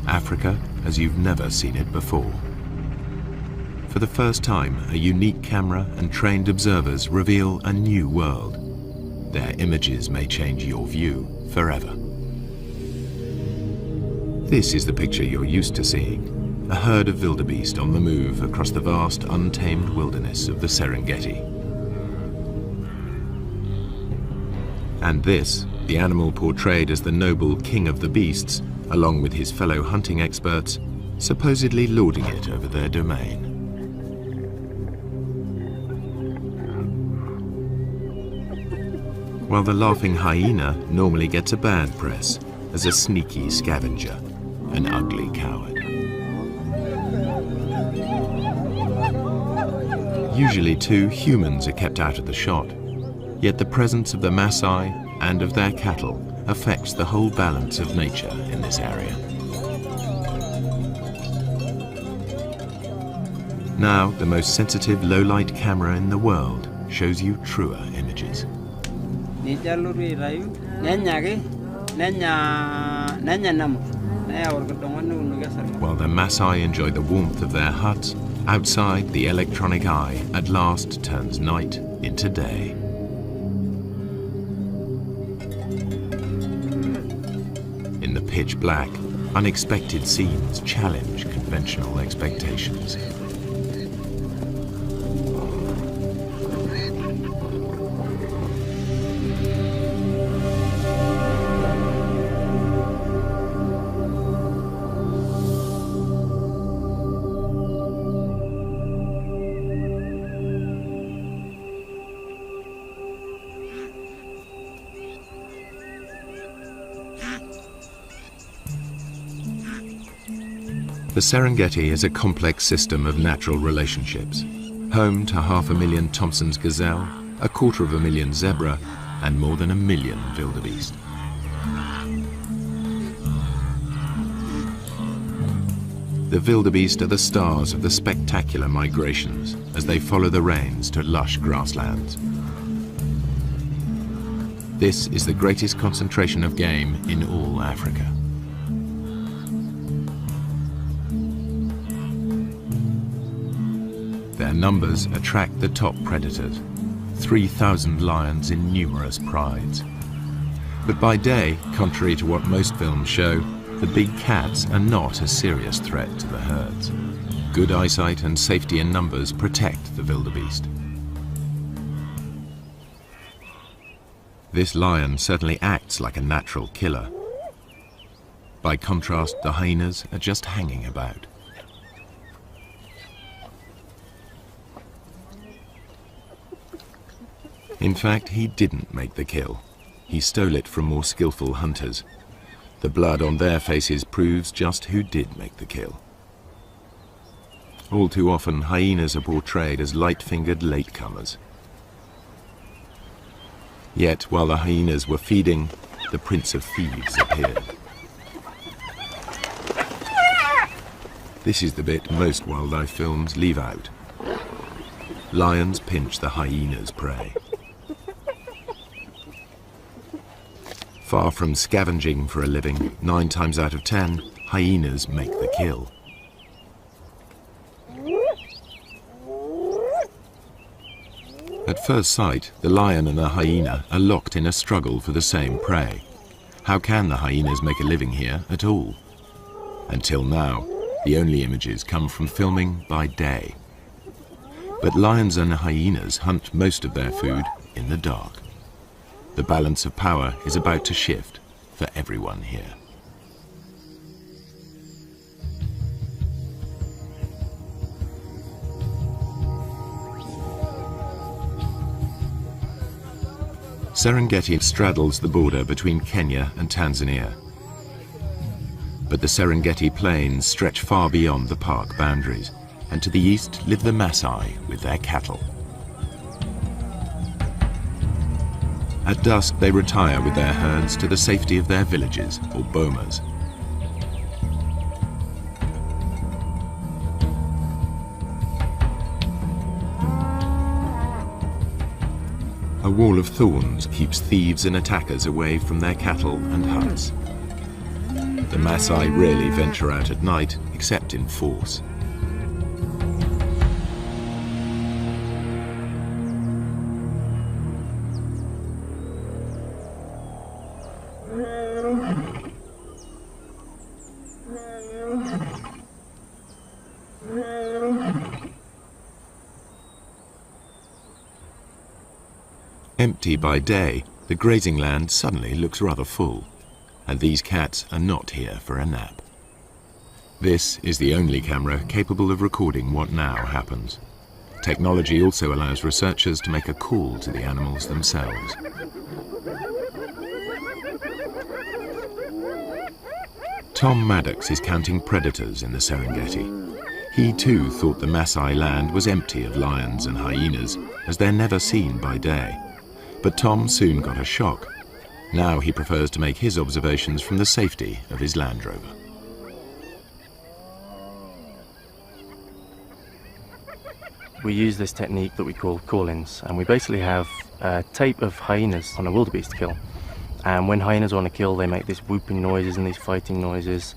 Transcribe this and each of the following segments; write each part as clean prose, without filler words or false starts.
Africa as you've never seen it before. For the first time, a unique camera and trained observers reveal a new world. Their images may change your view forever. This is the picture you're used to seeing, a herd of wildebeest on the move across the vast, untamed wilderness of the Serengeti. And this, the animal portrayed as the noble king of the beasts, along with his fellow hunting experts, supposedly lording it over their domain. While the laughing hyena normally gets a bad press as a sneaky scavenger, an ugly coward. Usually too, humans are kept out of the shot, yet the presence of the Maasai and of their cattle affects the whole balance of nature in this area. Now, the most sensitive low-light camera in the world shows you truer images. While the Maasai enjoy the warmth of their huts, outside the electronic eye at last turns night into day. In the pitch black, unexpected scenes challenge conventional expectations. The Serengeti is a complex system of natural relationships, home to 500,000 Thompson's gazelle, 250,000 zebra, and more than 1 million wildebeest. The wildebeest are the stars of the spectacular migrations as they follow the rains to lush grasslands. This is the greatest concentration of game in all Africa. Their numbers attract the top predators, 3,000 lions in numerous prides. But by day, contrary to what most films show, the big cats are not a serious threat to the herds. Good eyesight and safety in numbers protect the wildebeest. This lion certainly acts like a natural killer. By contrast, the hyenas are just hanging about. In fact, he didn't make the kill. He stole it from more skillful hunters. The blood on their faces proves just who did make the kill. All too often, hyenas are portrayed as light-fingered latecomers. Yet, while the hyenas were feeding, the Prince of Thieves appeared. This is the bit most wildlife films leave out. Lions pinch the hyena's prey. Far from scavenging for a living, 9 times out of 10, hyenas make the kill. At first sight, the lion and the hyena are locked in a struggle for the same prey. How can the hyenas make a living here at all? Until now, the only images come from filming by day. But lions and hyenas hunt most of their food in the dark. The balance of power is about to shift for everyone here. Serengeti straddles the border between Kenya and Tanzania. But the Serengeti plains stretch far beyond the park boundaries, and to the east live the Maasai with their cattle. At dusk, they retire with their herds to the safety of their villages, or bomas. A wall of thorns keeps thieves and attackers away from their cattle and huts. The Maasai rarely venture out at night, except in force. Empty by day, the grazing land suddenly looks rather full, and these cats are not here for a nap. This is the only camera capable of recording what now happens. Technology also allows researchers to make a call to the animals themselves. Tom Maddox is counting predators in the Serengeti. He too thought the Maasai land was empty of lions and hyenas, as they're never seen by day. But Tom soon got a shock. Now he prefers to make his observations from the safety of his Land Rover. We use this technique that we call call-ins, and we basically have a tape of hyenas on a wildebeest kill. And when hyenas are on a kill, they make these whooping noises and these fighting noises.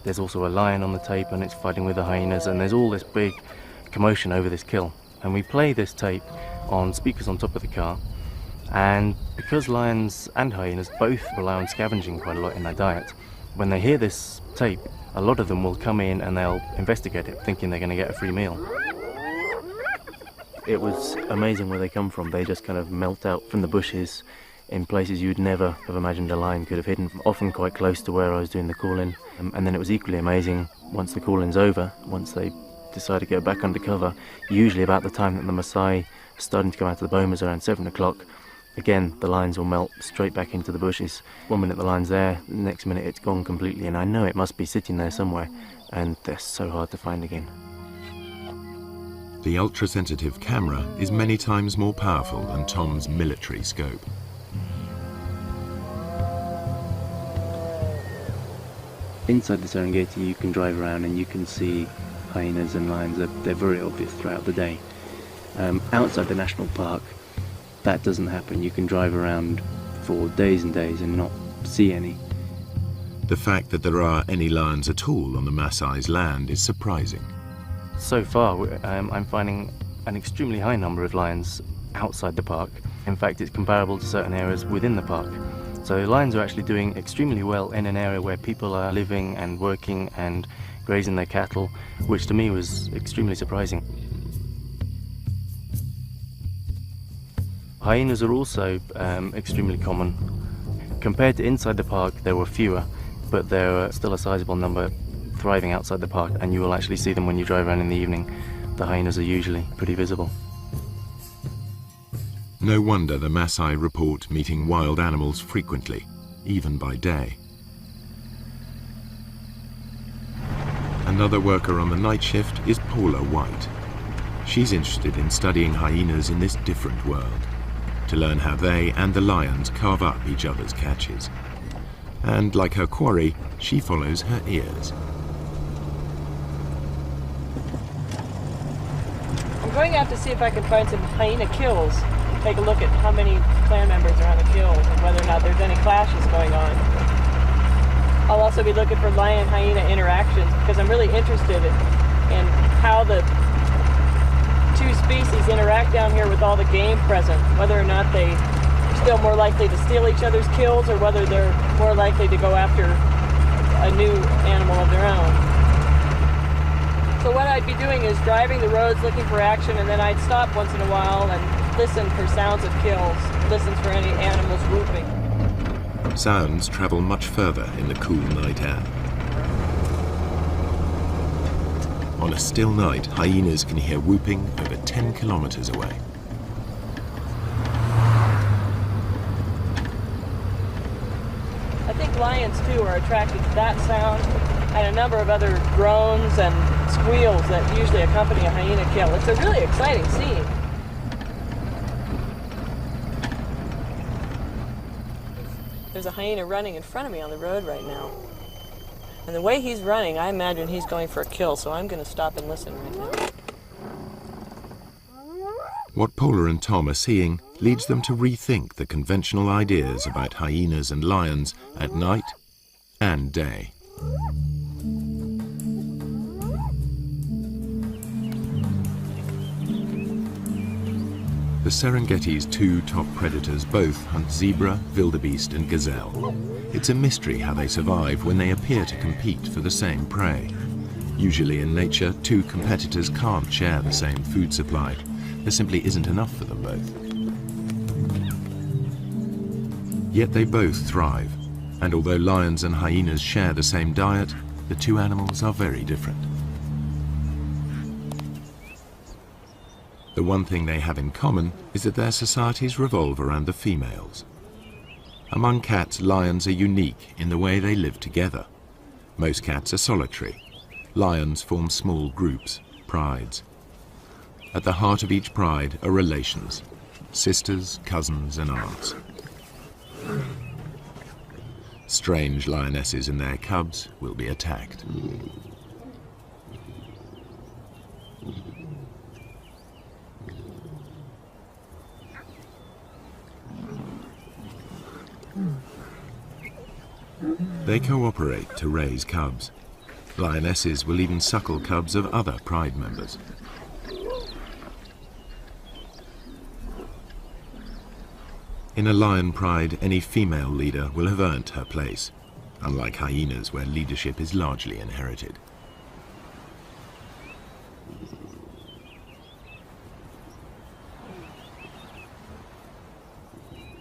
There's also a lion on the tape and it's fighting with the hyenas, and there's all this big commotion over this kill. And we play this tape on speakers on top of the car. And because lions and hyenas both rely on scavenging quite a lot in their diet, when they hear this tape, a lot of them will come in and they'll investigate it, thinking they're going to get a free meal. It was amazing where they come from. They just kind of melt out from the bushes in places you'd never have imagined a lion could have hidden, often quite close to where I was doing the call-in. And then it was equally amazing once the call-in's over, once they decide to go back under cover, usually about the time that the Maasai are starting to come out of the bomas around 7 o'clock. Again, the lions will melt straight back into the bushes. 1 minute the line's there, the next minute it's gone completely, and I know it must be sitting there somewhere, and they're so hard to find again. The ultra-sensitive camera is many times more powerful than Tom's military scope. Inside the Serengeti you can drive around and you can see hyenas and lions. They're very obvious throughout the day. Outside the national park, that doesn't happen. You can drive around for days and days and not see any. The fact that there are any lions at all on the Maasai's land is surprising. So far, I'm finding an extremely high number of lions outside the park. In fact, it's comparable to certain areas within the park. So lions are actually doing extremely well in an area where people are living and working and grazing their cattle, which to me was extremely surprising. Hyenas are also extremely common. Compared to inside the park, there were fewer, but there are still a sizable number thriving outside the park, and you will actually see them when you drive around in the evening. The hyenas are usually pretty visible. No wonder the Maasai report meeting wild animals frequently, even by day. Another worker on the night shift is Paula White. She's interested in studying hyenas in this different world, to learn how they and the lions carve up each other's catches. And like her quarry, she follows her ears. I'm going out to see if I can find some hyena kills. Take a look at how many clan members are on the kills and whether or not there's any clashes going on. I'll also be looking for lion-hyena interactions because I'm really interested in how the two species interact down here with all the game present, whether or not they're still more likely to steal each other's kills or whether they're more likely to go after a new animal of their own. So what I'd be doing is driving the roads looking for action, and then I'd stop once in a while and listen for sounds of kills, listen for any animals whooping. Sounds travel much further in the cool night air. On a still night, hyenas can hear whooping over 10 kilometers away. I think lions too are attracted to that sound and a number of other groans and squeals that usually accompany a hyena kill. It's a really exciting scene. There's a hyena running in front of me on the road right now. And the way he's running, I imagine he's going for a kill, so I'm going to stop and listen right now. What Paula and Tom are seeing leads them to rethink the conventional ideas about hyenas and lions at night and day. The Serengeti's two top predators both hunt zebra, wildebeest and gazelle. It's a mystery how they survive when they appear to compete for the same prey. Usually in nature, two competitors can't share the same food supply. There simply isn't enough for them both. Yet they both thrive, and although lions and hyenas share the same diet, the two animals are very different. The one thing they have in common is that their societies revolve around the females. Among cats, lions are unique in the way they live together. Most cats are solitary. Lions form small groups, prides. At the heart of each pride are relations, sisters, cousins and aunts. Strange lionesses and their cubs will be attacked. They cooperate to raise cubs. Lionesses will even suckle cubs of other pride members. In a lion pride, any female leader will have earned her place, unlike hyenas where leadership is largely inherited.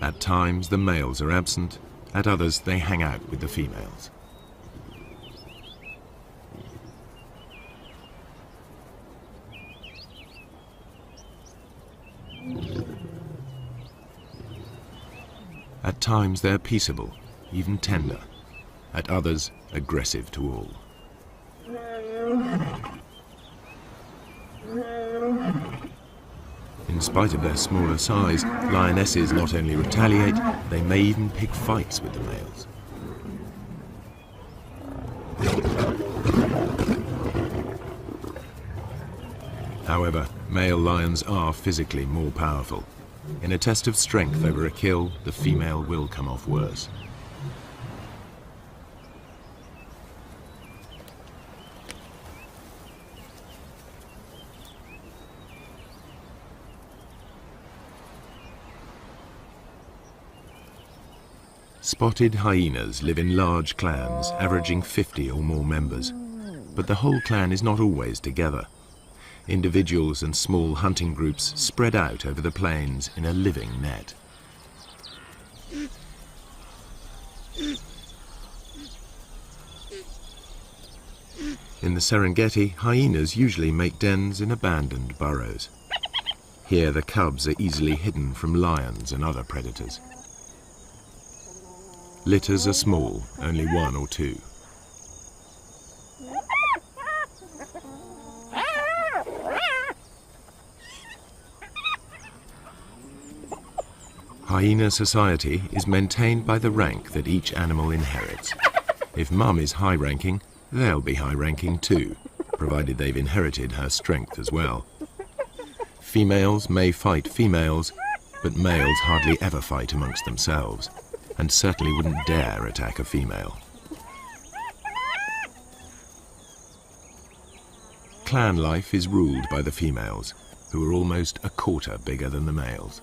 At times the males are absent, at others they hang out with the females. At times they're peaceable, even tender. At others, aggressive to all. In spite of their smaller size, lionesses not only retaliate, they may even pick fights with the males. However, male lions are physically more powerful. In a test of strength over a kill, the female will come off worse. Spotted hyenas live in large clans, averaging 50 or more members. But the whole clan is not always together. Individuals and small hunting groups spread out over the plains in a living net. In the Serengeti, hyenas usually make dens in abandoned burrows. Here the cubs are easily hidden from lions and other predators. Litters are small, only one or two. Hyena society is maintained by the rank that each animal inherits. If mum is high-ranking, they'll be high-ranking too, provided they've inherited her strength as well. Females may fight females, but males hardly ever fight amongst themselves, and certainly wouldn't dare attack a female. Clan life is ruled by the females, who are almost a quarter bigger than the males.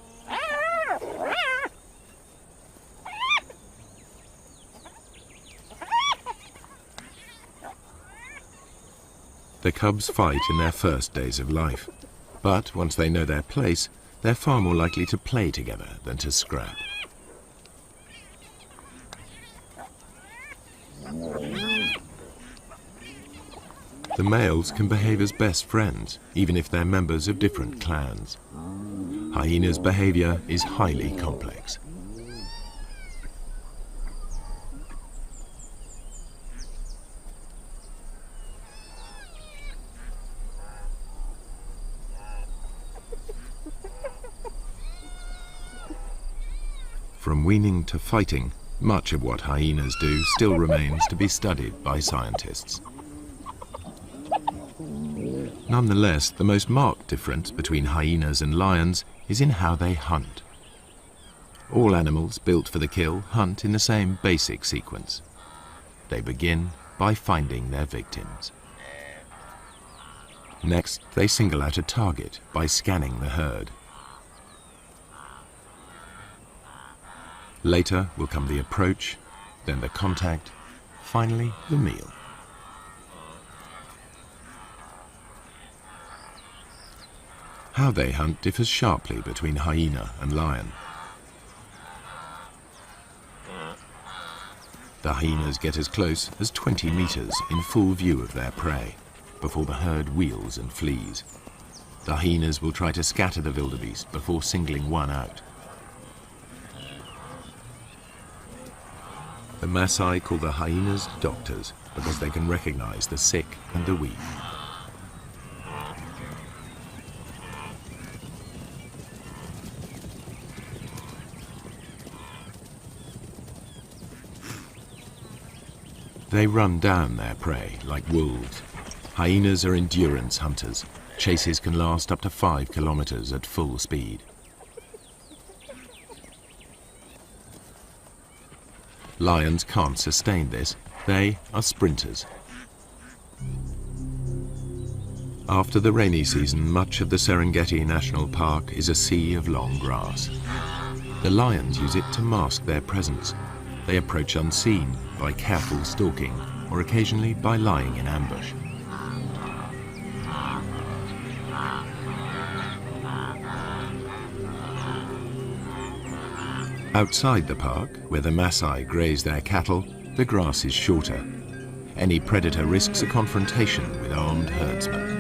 The cubs fight in their first days of life, but once they know their place, they're far more likely to play together than to scrap. The males can behave as best friends, even if they're members of different clans. Hyenas' behavior is highly complex. From weaning to fighting, much of what hyenas do still remains to be studied by scientists. Nonetheless, the most marked difference between hyenas and lions is in how they hunt. All animals built for the kill hunt in the same basic sequence. They begin by finding their victims. Next, they single out a target by scanning the herd. Later will come the approach, then the contact, finally the meal. How they hunt differs sharply between hyena and lion. The hyenas get as close as 20 meters in full view of their prey before the herd wheels and flees. The hyenas will try to scatter the wildebeest before singling one out. The Maasai call the hyenas doctors because they can recognize the sick and the weak. They run down their prey like wolves. Hyenas are endurance hunters. Chases can last up to 5 kilometers at full speed. Lions can't sustain this. They are sprinters. After the rainy season, much of the Serengeti National Park is a sea of long grass. The lions use it to mask their presence. They approach unseen by careful stalking or occasionally by lying in ambush. Outside the park, where the Maasai graze their cattle, the grass is shorter. Any predator risks a confrontation with armed herdsmen.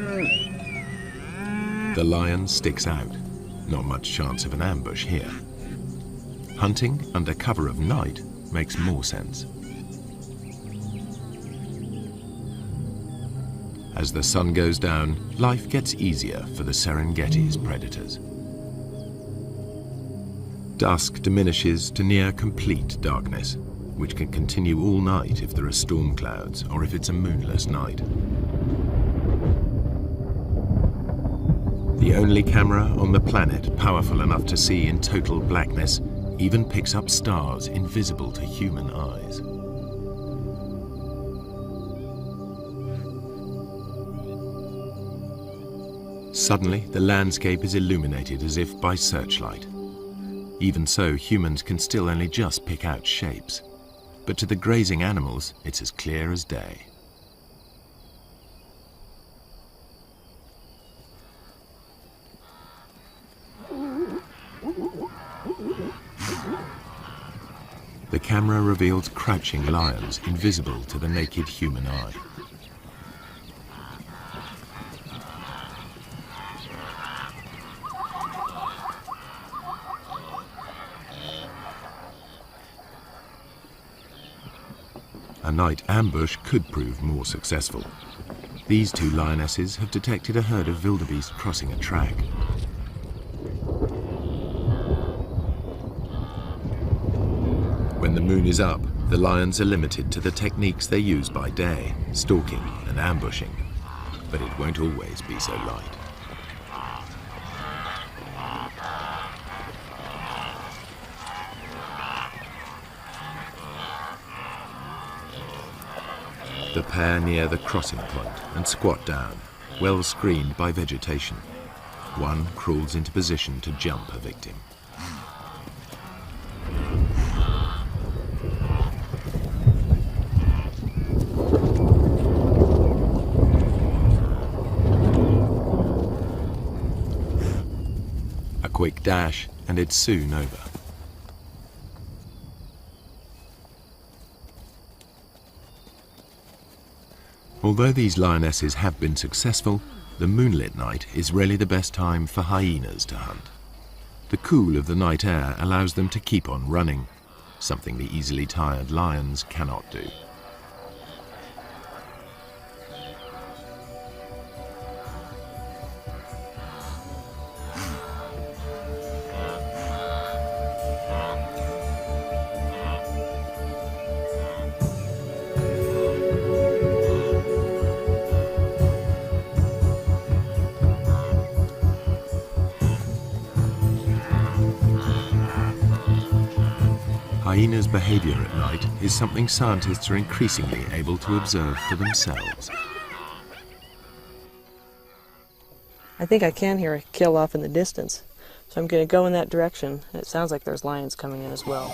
The lion sticks out. Not much chance of an ambush here. Hunting under cover of night makes more sense. As the sun goes down, life gets easier for the Serengeti's predators. Dusk diminishes to near complete darkness, which can continue all night if there are storm clouds or if it's a moonless night. The only camera on the planet powerful enough to see in total blackness even picks up stars invisible to human eyes. Suddenly, the landscape is illuminated as if by searchlight. Even so, humans can still only just pick out shapes. But to the grazing animals, it's as clear as day. The camera reveals crouching lions invisible to the naked human eye. A night ambush could prove more successful. These two lionesses have detected a herd of wildebeest crossing a track. When the moon is up, the lions are limited to the techniques they use by day, stalking and ambushing. But it won't always be so light. The pair near the crossing point and squat down, well screened by vegetation. One crawls into position to jump a victim. A quick dash and it's soon over. Although these lionesses have been successful, the moonlit night is really the best time for hyenas to hunt. The cool of the night air allows them to keep on running, something the easily tired lions cannot do. hyenas' behavior at night is something scientists are increasingly able to observe for themselves. I think I can hear a kill off in the distance, so I'm going to go in that direction. It sounds like there's lions coming in as well.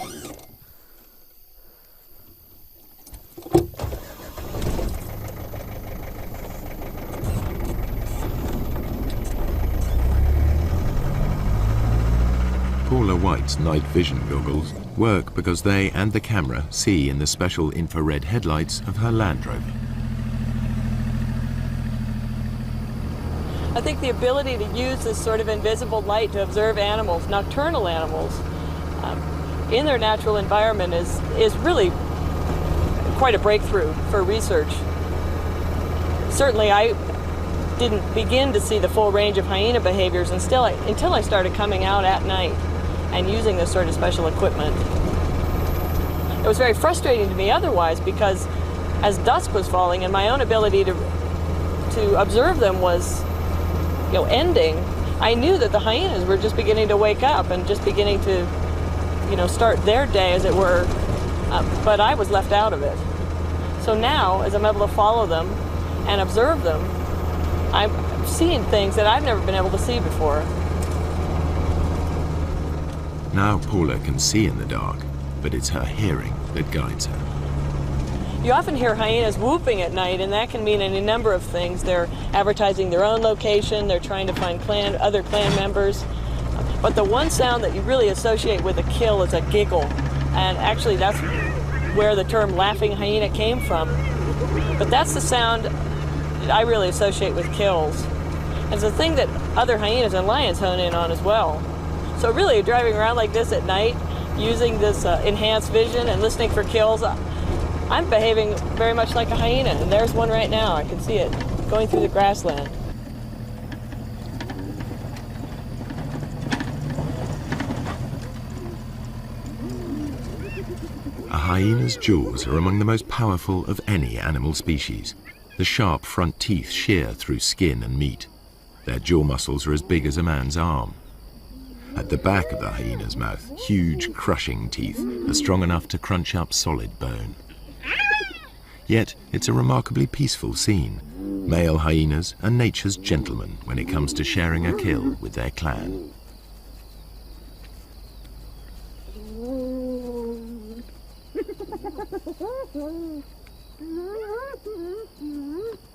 Paula White's night vision goggles work because they and the camera see in the special infrared headlights of her Land Rover. I think the ability to use this sort of invisible light to observe animals, nocturnal animals, in their natural environment is really quite a breakthrough for research. Certainly I didn't begin to see the full range of hyena behaviors until I started coming out at night and using this sort of special equipment. It was very frustrating to me otherwise, because as dusk was falling and my own ability to observe them was ending, I knew that the hyenas were just beginning to wake up and just beginning to start their day, as it were, but I was left out of it. So now, as I'm able to follow them and observe them, I'm seeing things that I've never been able to see before. Now Paula can see in the dark, but it's her hearing that guides her. You often hear hyenas whooping at night, and that can mean any number of things. They're advertising their own location, they're trying to find other clan members. But the one sound that you really associate with a kill is a giggle. And actually that's where the term laughing hyena came from. But that's the sound that I really associate with kills. It's a thing that other hyenas and lions hone in on as well. So really, driving around like this at night, using this enhanced vision and listening for kills, I'm behaving very much like a hyena. And there's one right now. I can see it going through the grassland. A hyena's jaws are among the most powerful of any animal species. The sharp front teeth shear through skin and meat. Their jaw muscles are as big as a man's arm. At the back of the hyena's mouth, huge crushing teeth are strong enough to crunch up solid bone. Yet it's a remarkably peaceful scene. Male hyenas are nature's gentlemen when it comes to sharing a kill with their clan.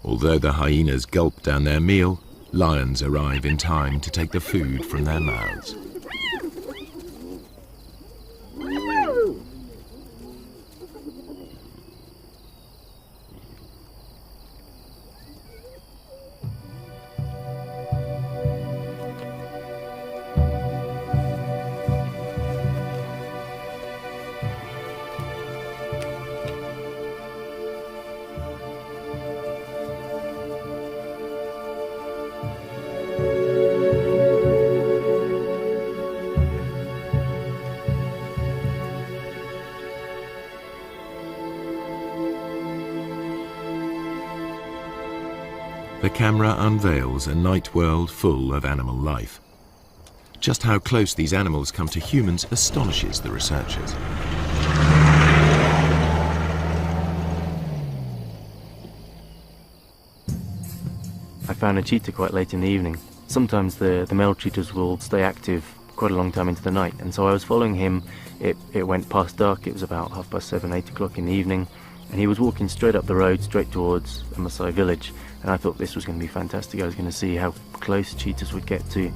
Although the hyenas gulp down their meal, lions arrive in time to take the food from their mouths. The camera unveils a night world full of animal life. Just how close these animals come to humans astonishes the researchers. I found a cheetah quite late in the evening. Sometimes the male cheetahs will stay active quite a long time into the night, and so I was following him. It went past dark. It was about 7:30, 8 o'clock in the evening, and he was walking straight up the road, straight towards a Maasai village. And I thought this was going to be fantastic. I was going to see how close cheetahs would get to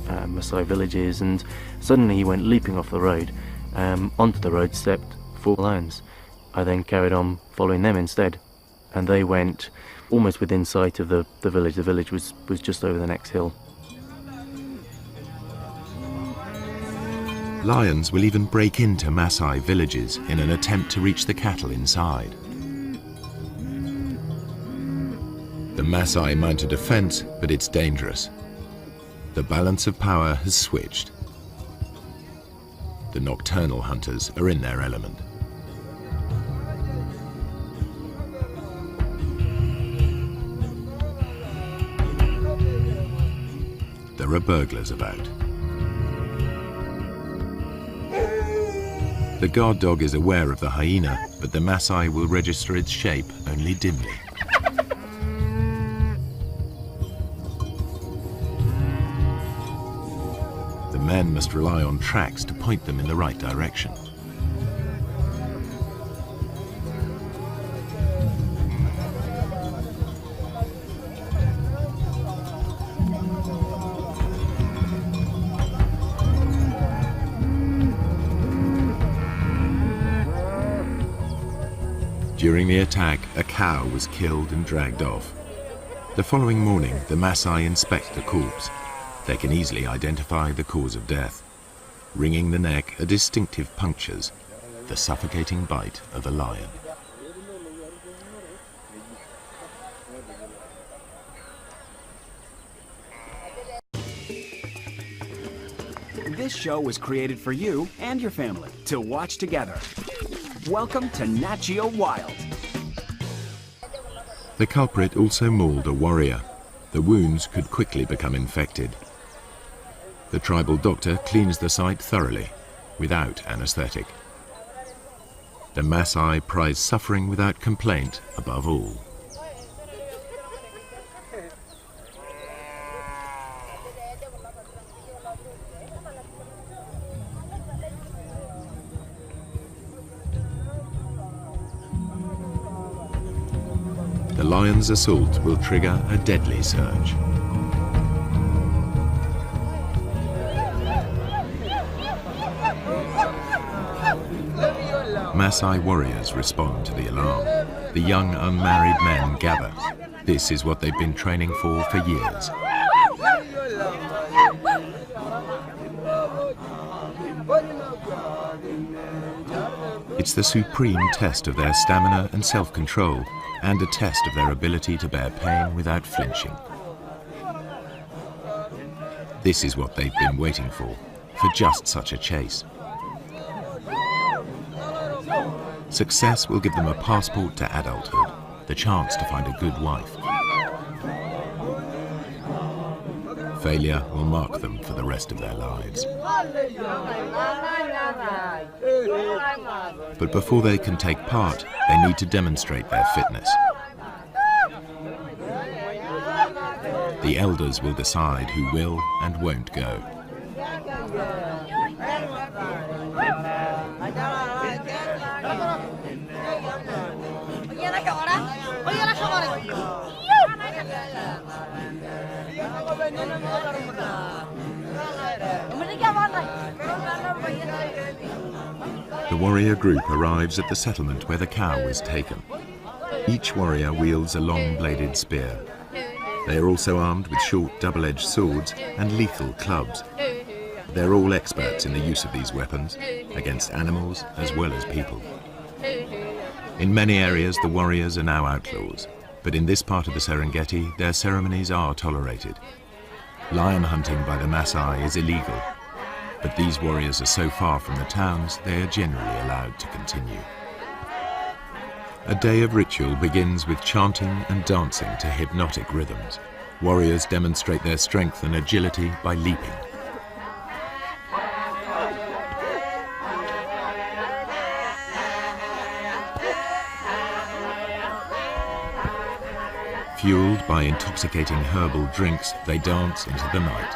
Maasai villages, and suddenly he went leaping off the road. Onto the road stepped 4 lions. I then carried on following them instead, and they went almost within sight of the village. The village was just over the next hill. Lions will even break into Maasai villages in an attempt to reach the cattle inside. The Maasai mount a defense, but it's dangerous. The balance of power has switched. The nocturnal hunters are in their element. There are burglars about. The guard dog is aware of the hyena, but the Maasai will register its shape only dimly. The men must rely on tracks to point them in the right direction. During the attack, a cow was killed and dragged off. The following morning, the Maasai inspect the corpse. They can easily identify the cause of death. Wringing the neck are distinctive punctures, the suffocating bite of a lion. This show was created for you and your family to watch together. Welcome to Nat Geo Wild. The culprit also mauled a warrior. The wounds could quickly become infected. The tribal doctor cleans the site thoroughly, without anesthetic. The Maasai prize suffering without complaint above all. The lion's assault will trigger a deadly surge. Maasai warriors respond to the alarm. The young unmarried men gather. This is what they've been training for years. It's the supreme test of their stamina and self-control, and a test of their ability to bear pain without flinching. This is what they've been waiting for just such a chase. Success will give them a passport to adulthood, the chance to find a good wife. Failure will mark them for the rest of their lives. But before they can take part, they need to demonstrate their fitness. The elders will decide who will and won't go. The warrior group arrives at the settlement where the cow was taken. Each warrior wields a long-bladed spear. They are also armed with short double-edged swords and lethal clubs. They're all experts in the use of these weapons, against animals as well as people. In many areas, the warriors are now outlaws, but in this part of the Serengeti, their ceremonies are tolerated. Lion hunting by the Maasai is illegal, but these warriors are so far from the towns, they are generally allowed to continue. A day of ritual begins with chanting and dancing to hypnotic rhythms. Warriors demonstrate their strength and agility by leaping. Fueled by intoxicating herbal drinks, they dance into the night.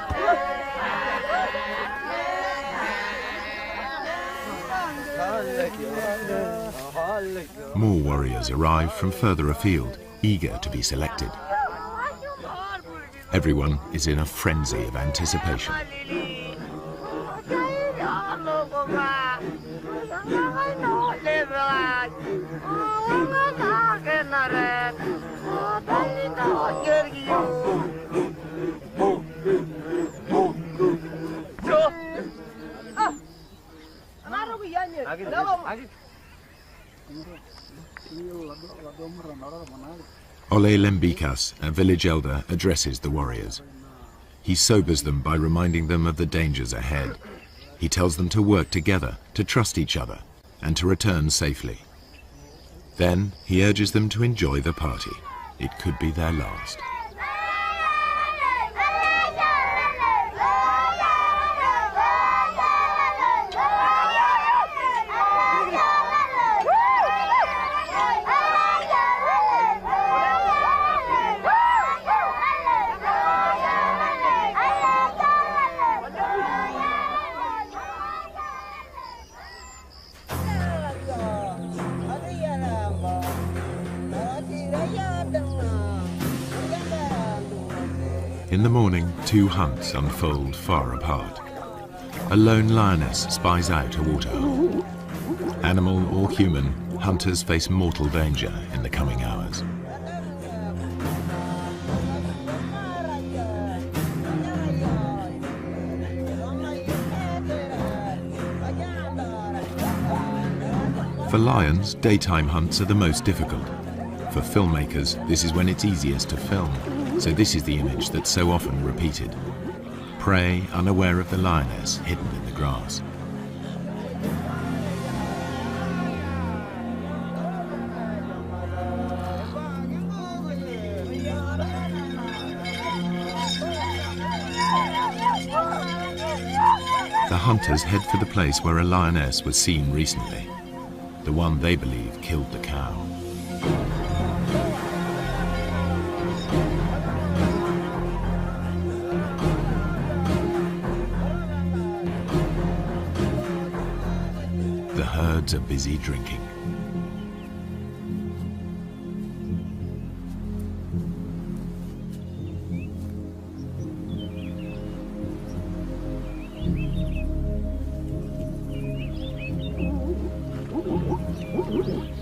More warriors arrive from further afield, eager to be selected. Everyone is in a frenzy of anticipation. Ole Lembikas, a village elder, addresses the warriors. He sobers them by reminding them of the dangers ahead. He tells them to work together, to trust each other, and to return safely. Then he urges them to enjoy the party. It could be their last. In the morning, two hunts unfold far apart. A lone lioness spies out a waterhole. Animal or human, hunters face mortal danger in the coming hours. For lions, daytime hunts are the most difficult. For filmmakers, this is when it's easiest to film, so this is the image that's so often repeated. Prey unaware of the lioness hidden in the grass. The hunters head for the place where a lioness was seen recently. The one they believe killed the cow. The herds are busy drinking.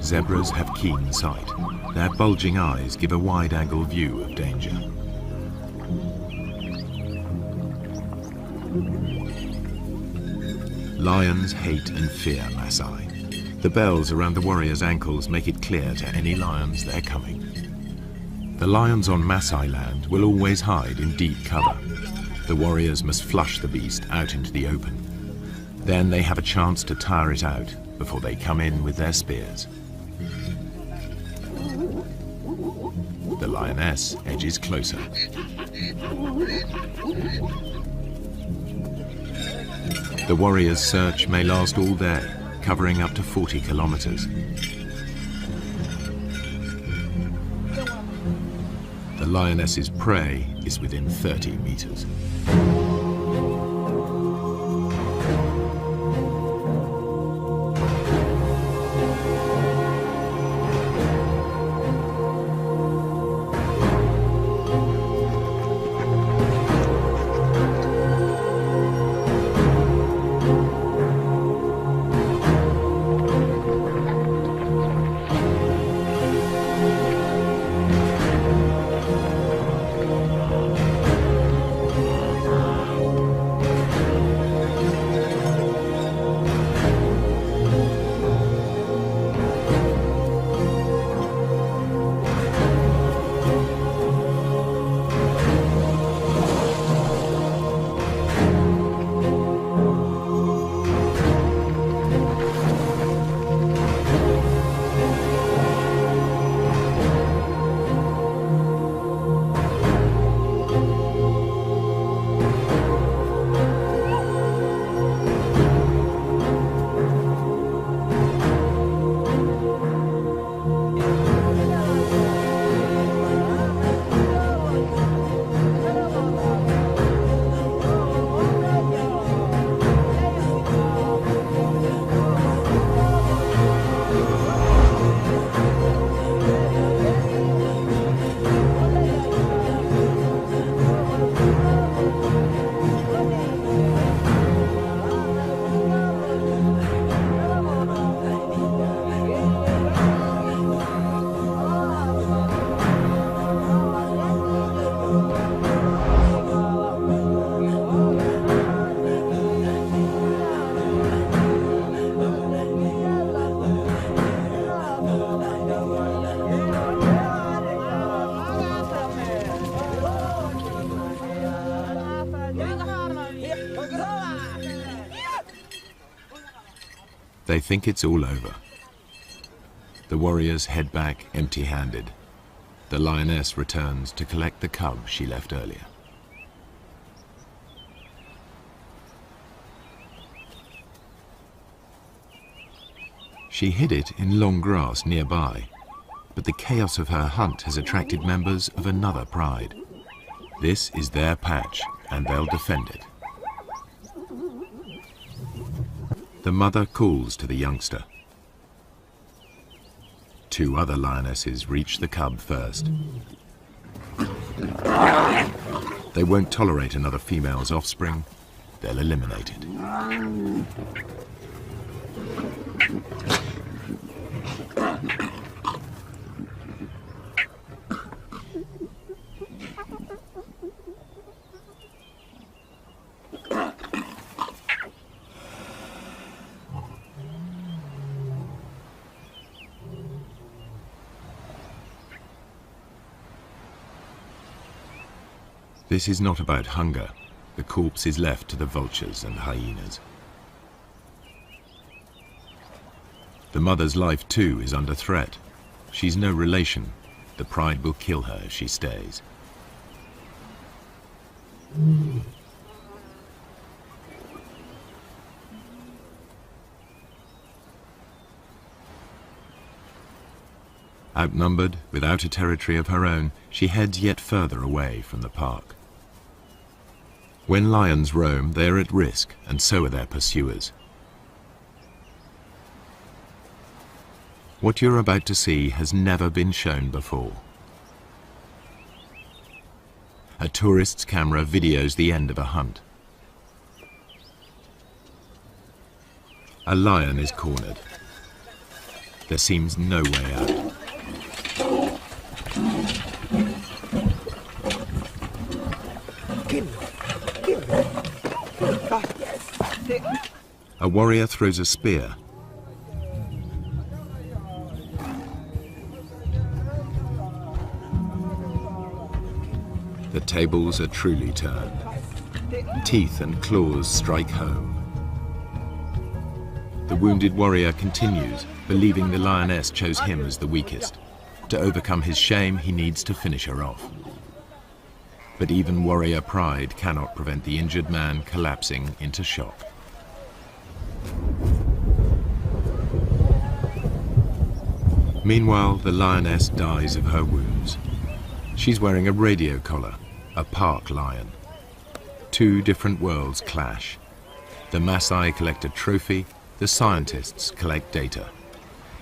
Zebras have keen sight. Their bulging eyes give a wide-angle view of danger. Lions hate and fear Maasai. The bells around the warriors' ankles make it clear to any lions they're coming. The lions on Maasai land will always hide in deep cover. The warriors must flush the beast out into the open. Then they have a chance to tire it out before they come in with their spears. The lioness edges closer. The warriors' search may last all day, covering up to 40 kilometers. The lioness's prey is within 30 meters. They think it's all over. The warriors head back empty-handed. The lioness returns to collect the cub she left earlier. She hid it in long grass nearby, but the chaos of her hunt has attracted members of another pride. This is their patch, and they'll defend it. The mother calls to the youngster. Two other lionesses reach the cub first. They won't tolerate another female's offspring. They'll eliminate it. This is not about hunger. The corpse is left to the vultures and hyenas. The mother's life too is under threat. She's no relation. The pride will kill her if she stays. Outnumbered, without a territory of her own, she heads yet further away from the park. When lions roam, they are at risk, and so are their pursuers. What you're about to see has never been shown before. A tourist's camera videos the end of a hunt. A lion is cornered. There seems no way out. A warrior throws a spear. The tables are truly turned. Teeth and claws strike home. The wounded warrior continues, believing the lioness chose him as the weakest. To overcome his shame, he needs to finish her off. But even warrior pride cannot prevent the injured man collapsing into shock. Meanwhile, the lioness dies of her wounds. She's wearing a radio collar, a park lion. Two different worlds clash. The Maasai collect a trophy, the scientists collect data.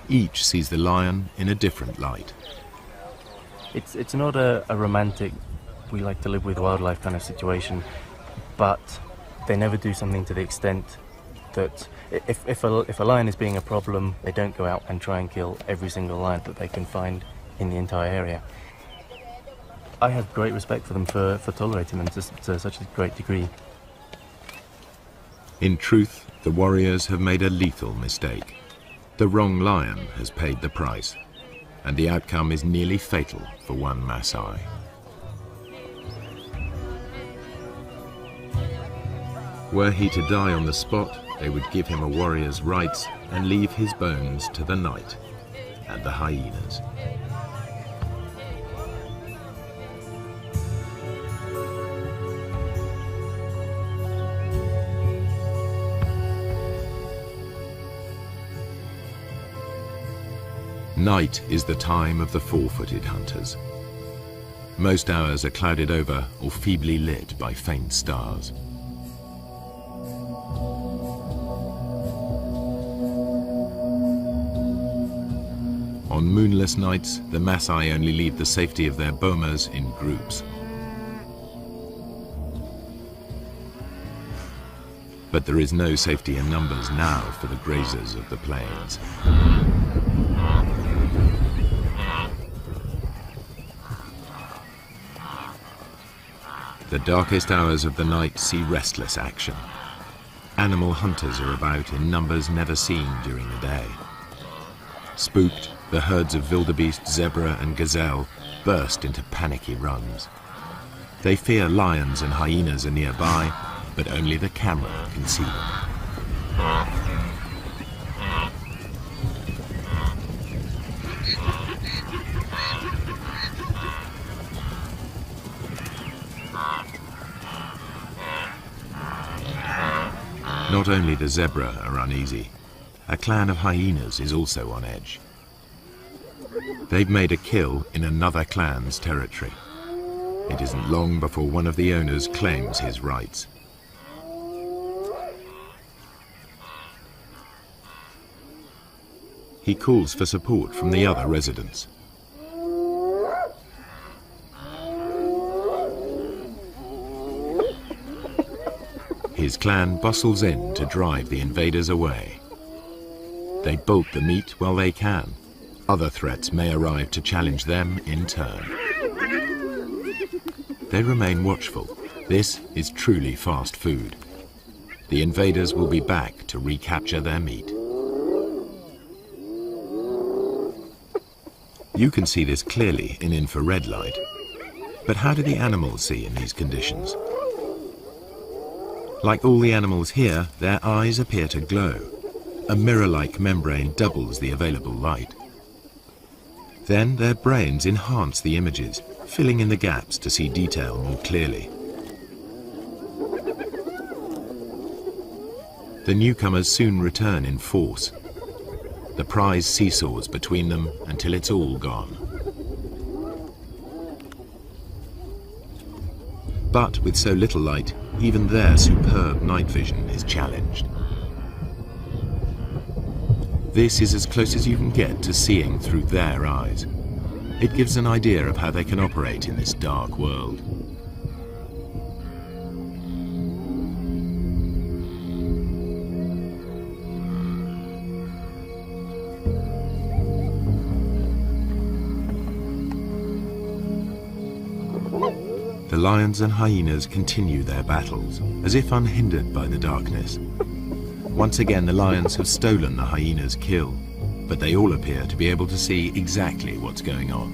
Each sees the lion in a different light. It's not a romantic, we like to live with wildlife kind of situation, but they never do something to the extent that if a lion is being a problem, they don't go out and try and kill every single lion that they can find in the entire area. I have great respect for them for tolerating them to such a great degree. In truth, the warriors have made a lethal mistake. The wrong lion has paid the price, and the outcome is nearly fatal for one Maasai. Were he to die on the spot, they would give him a warrior's rights and leave his bones to the night and the hyenas. Night is the time of the four-footed hunters. Most hours are clouded over or feebly lit by faint stars. On moonless nights, the Maasai only leave the safety of their bomas in groups. But there is no safety in numbers now for the grazers of the plains. The darkest hours of the night see restless action. Animal hunters are about in numbers never seen during the day. Spooked, the herds of wildebeest, zebra and gazelle burst into panicky runs. They fear lions and hyenas are nearby, but only the camera can see them. Not only the zebra are uneasy, a clan of hyenas is also on edge. They've made a kill in another clan's territory. It isn't long before one of the owners claims his rights. He calls for support from the other residents. His clan bustles in to drive the invaders away. They bolt the meat while they can. Other threats may arrive to challenge them in turn. They remain watchful. This is truly fast food. The invaders will be back to recapture their meat. You can see this clearly in infrared light. But how do the animals see in these conditions? Like all the animals here, their eyes appear to glow. A mirror-like membrane doubles the available light. Then their brains enhance the images, filling in the gaps to see detail more clearly. The newcomers soon return in force. The prize seesaws between them until it's all gone. But with so little light, even their superb night vision is challenged. This is as close as you can get to seeing through their eyes. It gives an idea of how they can operate in this dark world. The lions and hyenas continue their battles, as if unhindered by the darkness. Once again, the lions have stolen the hyena's kill, but they all appear to be able to see exactly what's going on.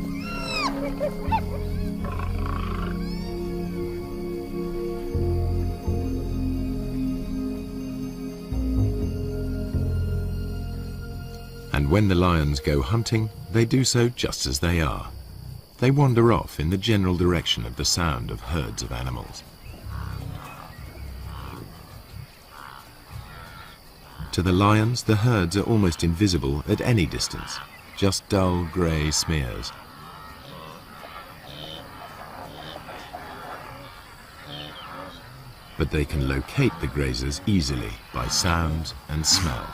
And when the lions go hunting, they do so just as they are. They wander off in the general direction of the sound of herds of animals. To the lions, the herds are almost invisible at any distance, just dull grey smears. But they can locate the grazers easily by sound and smell.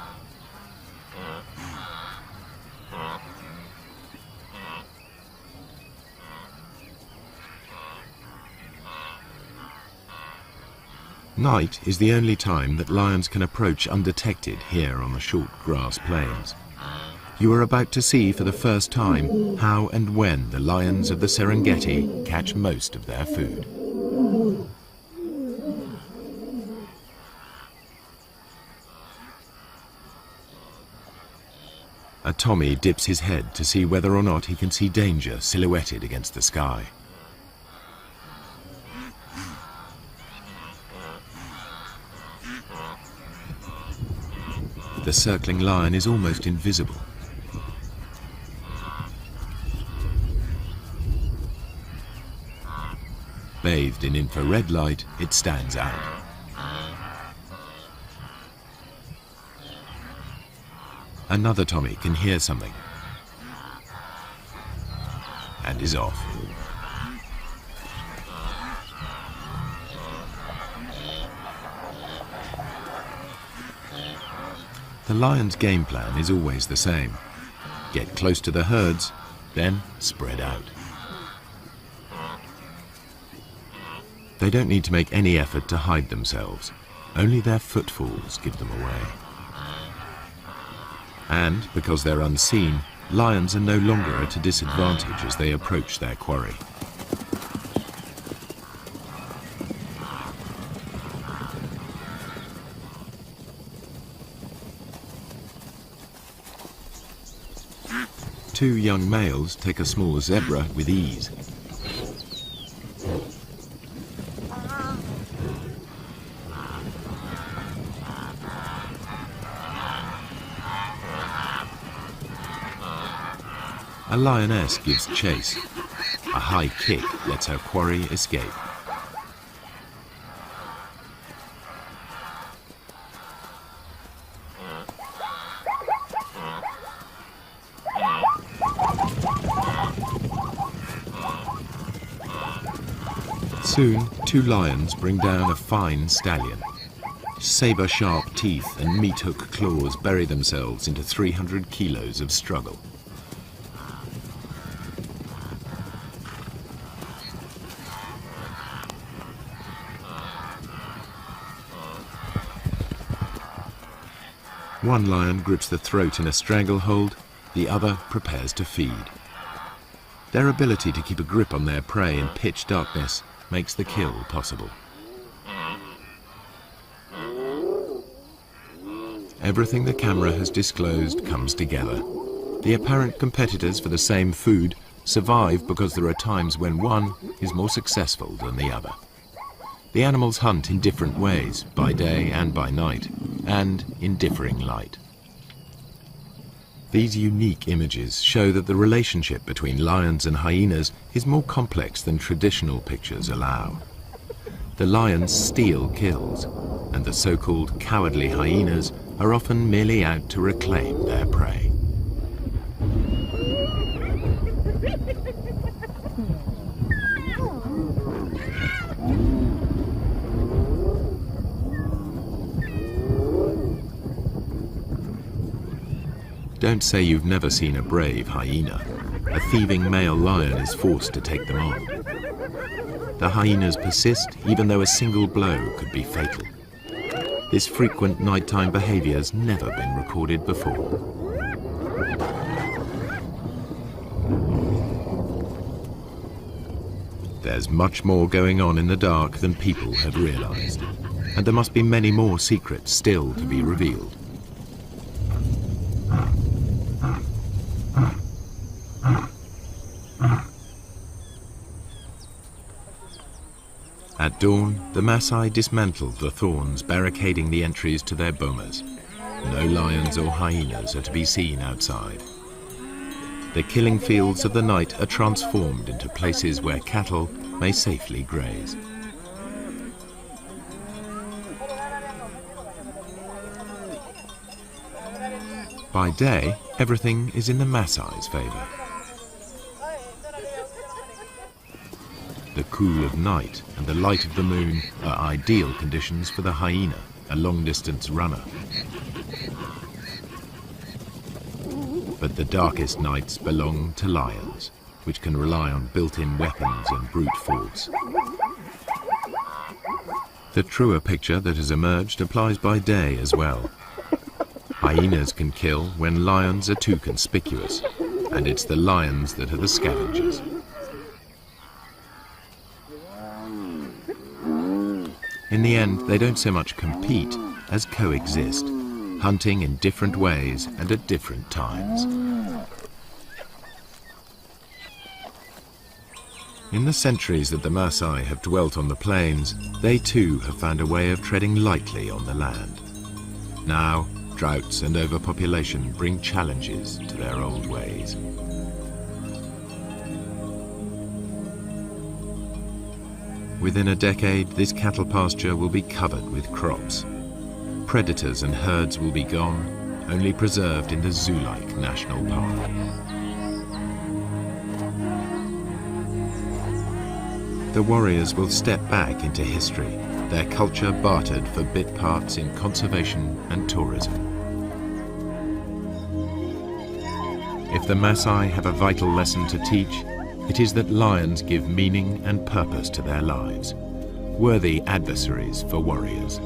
Night is the only time that lions can approach undetected here on the short grass plains. You are about to see for the first time how and when the lions of the Serengeti catch most of their food. A Tommy dips his head to see whether or not he can see danger silhouetted against the sky. The circling lion is almost invisible. Bathed in infrared light, it stands out. Another Tommy can hear something and is off. The lion's game plan is always the same. Get close to the herds, then spread out. They don't need to make any effort to hide themselves. Only their footfalls give them away. And because they're unseen, lions are no longer at a disadvantage as they approach their quarry. Two young males take a small zebra with ease. A lioness gives chase. A high kick lets her quarry escape. Soon, two lions bring down a fine stallion. Saber-sharp teeth and meat-hook claws bury themselves into 300 kilos of struggle. One lion grips the throat in a stranglehold, the other prepares to feed. Their ability to keep a grip on their prey in pitch darkness makes the kill possible. Everything the camera has disclosed comes together. The apparent competitors for the same food survive because there are times when one is more successful than the other. The animals hunt in different ways, by day and by night, and in differing light. These unique images show that the relationship between lions and hyenas is more complex than traditional pictures allow. The lions steal kills, and the so-called cowardly hyenas are often merely out to reclaim their prey. Don't say you've never seen a brave hyena. A thieving male lion is forced to take them on. The hyenas persist even though a single blow could be fatal. This frequent nighttime behavior has never been recorded before. There's much more going on in the dark than people have realized, and there must be many more secrets still to be revealed. At dawn, the Maasai dismantled the thorns barricading the entries to their bomas. No lions or hyenas are to be seen outside. The killing fields of the night are transformed into places where cattle may safely graze. By day, everything is in the Maasai's favor. The cool of night and the light of the moon are ideal conditions for the hyena, a long-distance runner. But the darkest nights belong to lions, which can rely on built-in weapons and brute force. The truer picture that has emerged applies by day as well. Hyenas can kill when lions are too conspicuous, and it's the lions that are the scavengers. In the end, they don't so much compete as coexist, hunting in different ways and at different times. In the centuries that the Maasai have dwelt on the plains, they too have found a way of treading lightly on the land. Now, droughts and overpopulation bring challenges to their old ways. Within a decade, this cattle pasture will be covered with crops. Predators and herds will be gone, only preserved in the zoo-like national park. The warriors will step back into history, their culture bartered for bit parts in conservation and tourism. If the Maasai have a vital lesson to teach, it is that lions give meaning and purpose to their lives, worthy adversaries for warriors.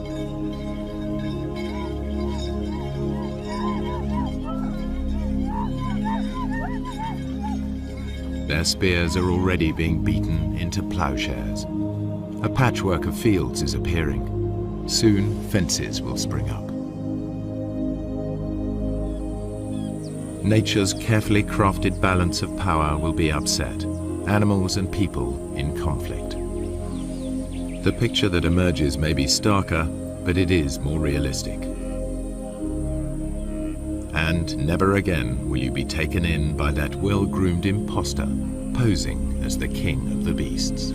Their spears are already being beaten into plowshares. A patchwork of fields is appearing. Soon, fences will spring up. Nature's carefully crafted balance of power will be upset, animals and people in conflict. The picture that emerges may be starker, but it is more realistic. And never again will you be taken in by that well-groomed imposter posing as the king of the beasts.